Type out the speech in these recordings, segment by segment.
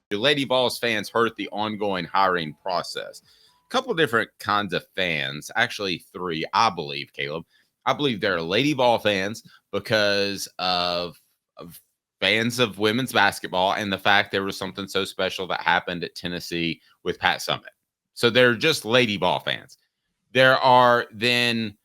Do Lady Vols fans hurt the ongoing hiring process? A couple of different kinds of fans, actually three, I believe, Caleb. I believe there are Lady Vol fans because of fans of women's basketball and the fact there was something so special that happened at Tennessee with Pat Summitt. So they're just Lady Vol fans. There are then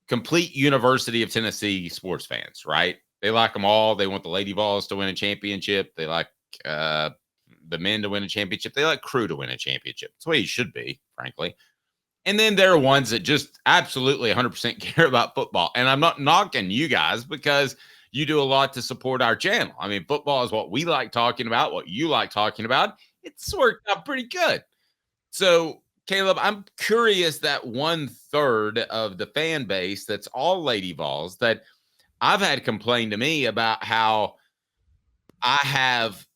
complete University of Tennessee sports fans, right? They like them all. They want the Lady Vols to win a championship. They like the men to win a championship. They like crew to win a championship. That's the way you should be, frankly. And then there are ones that just absolutely 100% care about football. And I'm not knocking you guys because you do a lot to support our channel. I mean, football is what we like talking about, what you like talking about. It's worked out pretty good. So, Caleb, I'm curious that 1/3 of the fan base that's all Lady Vols that I've had complain to me about how I have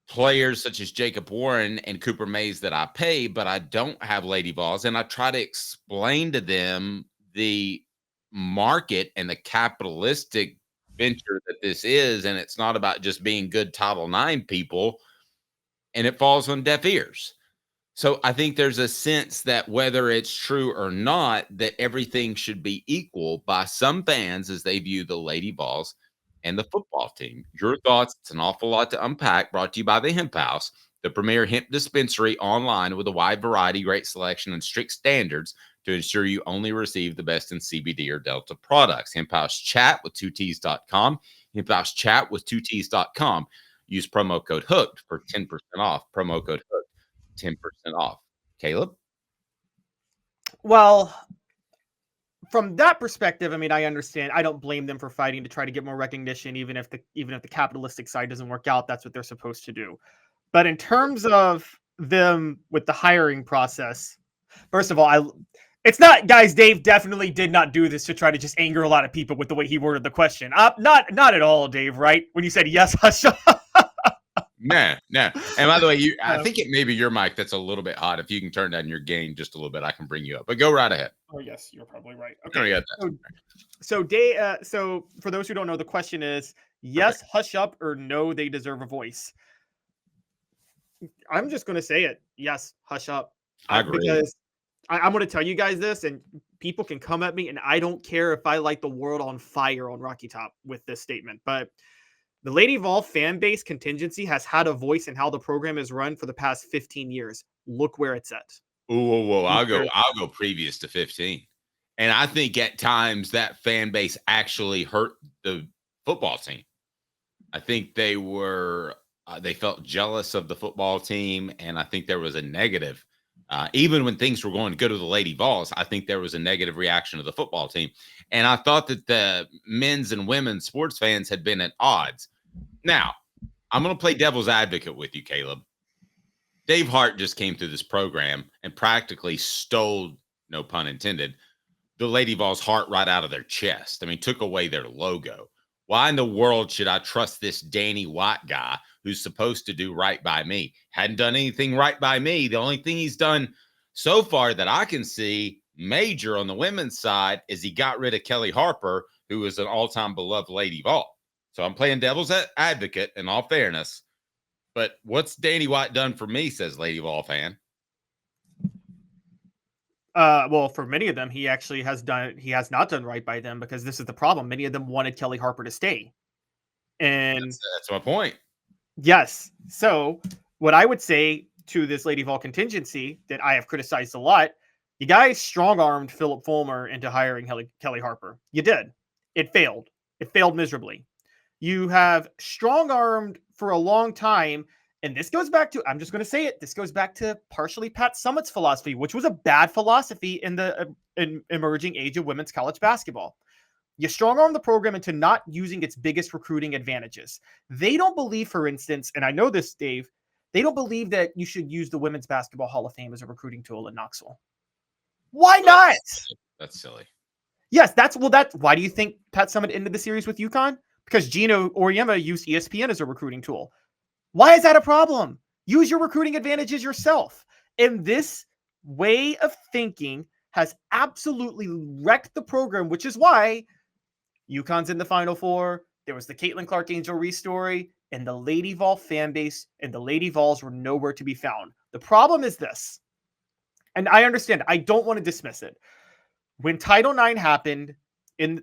players such as Jacob Warren and Cooper Mays that I pay, but I don't have Lady Vols. And I try to explain to them the market and the capitalistic venture that this is. And it's not about just being good Title IX people. And it falls on deaf ears. So I think there's a sense that whether it's true or not, that everything should be equal by some fans as they view the Lady Vols and the football team. Your thoughts? It's an awful lot to unpack. Brought to you by the Hemp House, the premier hemp dispensary online with a wide variety, great selection, and strict standards to ensure you only receive the best in CBD or Delta products. Hemp House Chat with 2Ts.com. Hemp House Chat with 2Ts.com. Use promo code HOOKED for 10% off. Promo code HOOKED, 10% off. Caleb? Well, from that perspective, I mean, I understand. I don't blame them for fighting to try to get more recognition, even if the capitalistic side doesn't work out. That's what they're supposed to do. But in terms of them with the hiring process, first of all, it's not, guys. Dave definitely did not do this to try to just anger a lot of people with the way he worded the question. Not at all, Dave. Right when you said yes, hush up. No. And by the way, I think it may be your mic that's a little bit hot. If you can turn down your gain just a little bit, I can bring you up. But go right ahead. Oh yes, you're probably right. Okay. So for those who don't know, the question is yes, hush up, or no, they deserve a voice. I'm just going to say it. Yes, hush up. I agree. Because I'm going to tell you guys this, and people can come at me, and I don't care if I light the world on fire on Rocky Top with this statement, but the Lady Vol fan base contingency has had a voice in how the program is run for the past 15 years. Look where it's at. Whoa. I'll go previous to 15. And I think at times that fan base actually hurt the football team. I think they felt jealous of the football team. And I think there was a negative, even when things were going to go to the Lady Vols, I think there was a negative reaction to the football team. And I thought that the men's and women's sports fans had been at odds. Now, I'm going to play devil's advocate with you, Caleb. Dave Hart just came through this program and practically stole, no pun intended, the Lady Vols' heart right out of their chest. I mean, took away their logo. Why in the world should I trust this Danny White guy who's supposed to do right by me? Hadn't done anything right by me. The only thing he's done so far that I can see major on the women's side is he got rid of Kelly Harper, who is an all-time beloved Lady Vol. So I'm playing devil's advocate in all fairness. But what's Danny White done for me, says Lady Vol fan? Well, for many of them, he has not done right by them, because this is the problem. Many of them wanted Kelly Harper to stay. And that's my point. Yes. So what I would say to this Lady Vol contingency that I have criticized a lot, you guys strong-armed Philip Fulmer into hiring Kelly Harper. You did. It failed. It failed miserably. You have strong-armed for a long time, and this goes back to, I'm just going to say it, this goes back to partially Pat Summitt's philosophy, which was a bad philosophy in the emerging age of women's college basketball. You strong-arm the program into not using its biggest recruiting advantages. They don't believe, for instance, and I know this, Dave, they don't believe that you should use the Women's Basketball Hall of Fame as a recruiting tool in Knoxville. Why not? That's silly. Yes, why do you think Pat Summitt ended the series with UConn? Because Gino Auriemma used ESPN as a recruiting tool. Why is that a problem? Use your recruiting advantages yourself. And this way of thinking has absolutely wrecked the program, which is why UConn's in the Final Four. There was the Caitlin Clark Angel Reese story. and the Lady Vol fan base and the Lady Vols were nowhere to be found. The problem is this, and I understand, I don't want to dismiss it. When Title IX happened, in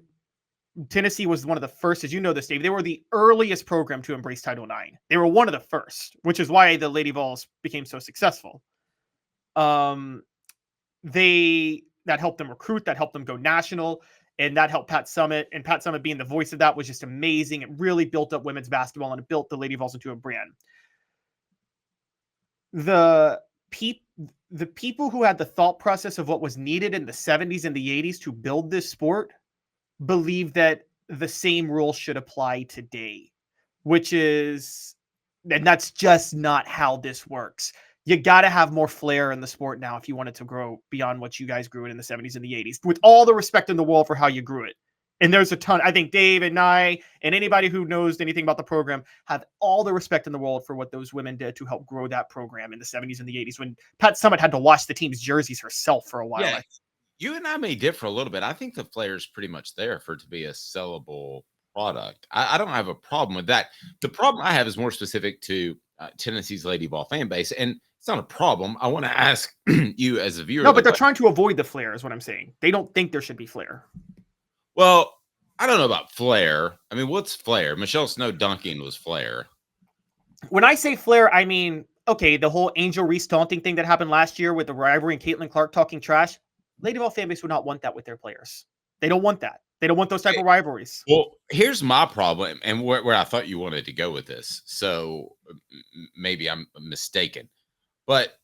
Tennessee was one of the first, as you know this, Dave, they were the earliest program to embrace Title IX. They were one of the first, which is why the Lady Vols became so successful. That helped them recruit, that helped them go national, and that helped Pat Summitt. And Pat Summitt being the voice of that was just amazing. It really built up women's basketball, and it built the Lady Vols into a brand. The people who had the thought process of what was needed in the 70s and the 80s to build this sport believe that the same rules should apply today, and that's just not how this works. You got to have more flair in the sport now if you want it to grow beyond what you guys grew it in the 70s and the 80s, with all the respect in the world for how you grew it. And there's a ton. I think Dave and I and anybody who knows anything about the program have all the respect in the world for what those women did to help grow that program in the 70s and the 80s, when Pat Summitt had to wash the team's jerseys herself for a while. Yeah, you and I may differ a little bit. I think the flair is pretty much there for it to be a sellable product. I don't have a problem with that. The problem I have is more specific to Tennessee's Lady Vol fan base, and it's not a problem. I want to ask you as a viewer. No, but they're trying to avoid the flair is what I'm saying. They don't think there should be flair. Well, I don't know about flair. I mean, what's flair? Michelle Snow dunking was flair. When I say flair, I mean, okay, the whole Angel Reese taunting thing that happened last year with the rivalry and Caitlin Clark talking trash. Lady Vol fan base would not want that with their players. They don't want that. They don't want those type of rivalries. Well, here's my problem, and where I thought you wanted to go with this. So maybe I'm mistaken, but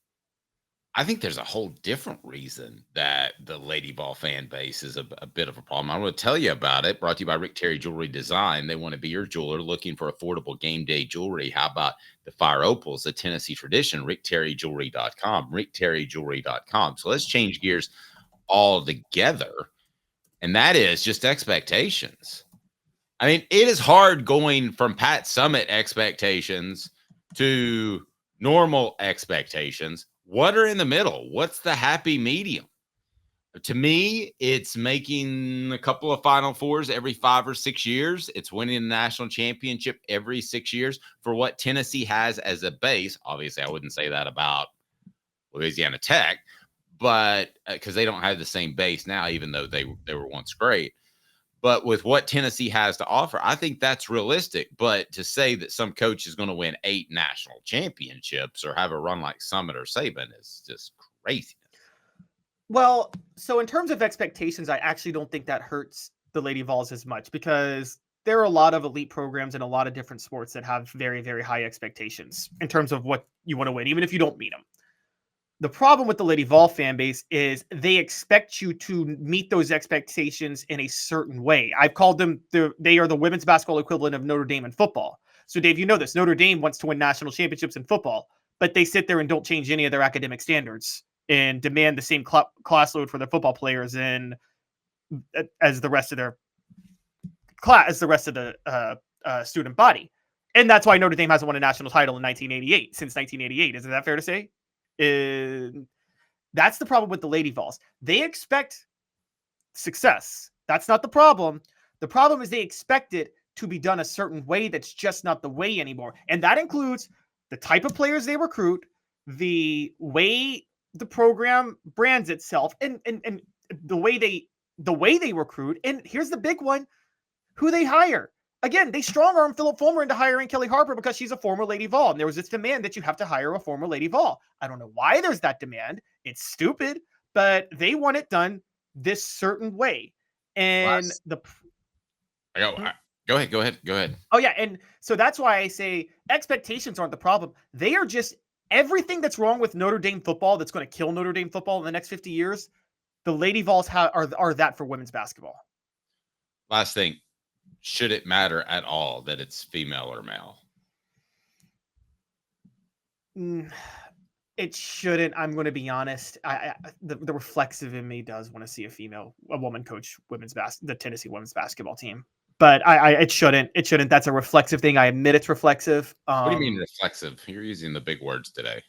I think there's a whole different reason that the Lady Vol fan base is a bit of a problem. I want to tell you about it. Brought to you by Rick Terry Jewelry Design. They want to be your jeweler looking for affordable game day jewelry. How about the Fire Opals, a Tennessee tradition? RickTerryJewelry.com. RickTerryJewelry.com. So let's change gears all together. And that is just expectations. I mean, it is hard going from Pat Summitt expectations to normal expectations. What are in the middle? What's the happy medium? To me, it's making a couple of Final Fours every 5 or 6 years. It's winning a national championship every 6 years for what Tennessee has as a base. Obviously, I wouldn't say that about Louisiana Tech, but because they don't have the same base now, even though they were once great. But with what Tennessee has to offer, I think that's realistic. But to say that some coach is going to win 8 national championships or have a run like Summitt or Saban is just crazy. Well, so in terms of expectations, I actually don't think that hurts the Lady Vols as much, because there are a lot of elite programs in a lot of different sports that have very, very high expectations in terms of what you want to win, even if you don't meet them. The problem with the Lady Vol fan base is they expect you to meet those expectations in a certain way. I've called them, they are the women's basketball equivalent of Notre Dame in football. So Dave, you know this, Notre Dame wants to win national championships in football, but they sit there and don't change any of their academic standards and demand the same class load for their football players as the rest of their class, as the rest of the student body. And that's why Notre Dame hasn't won a national title in 1988, since 1988. Isn't that fair to say? That's the problem with the Lady Vols. They expect success. That's not the problem. The problem is they expect it to be done a certain way that's just not the way anymore. And that includes the type of players they recruit, the way the program brands itself, and the way they recruit. And here's the big one: who they hire. Again, they strong-arm Philip Fulmer into hiring Kelly Harper because she's a former Lady Vol. And there was this demand that you have to hire a former Lady Vol. I don't know why there's that demand. It's stupid, but they want it done this certain way. And Go ahead. Oh, yeah. And so that's why I say expectations aren't the problem. They are just everything that's wrong with Notre Dame football that's going to kill Notre Dame football in the next 50 years. The Lady Vols are that for women's basketball. Last thing. Should it matter at all that it's female or male? It shouldn't. I'm going to be honest. The reflexive in me does want to see a woman coach the Tennessee women's basketball team. But it shouldn't. It shouldn't. That's a reflexive thing. I admit it's reflexive. What do you mean reflexive? You're using the big words today.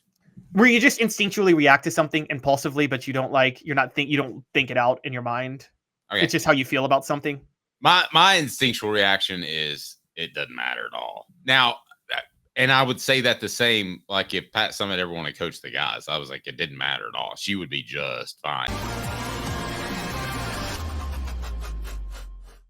Where you just instinctually react to something impulsively, but you don't think it out in your mind. Okay. It's just how you feel about something. My instinctual reaction is it doesn't matter at all. Now, And I would say that the same, like if Pat Summitt ever wanted to coach the guys, I was like, it didn't matter at all. She would be just fine.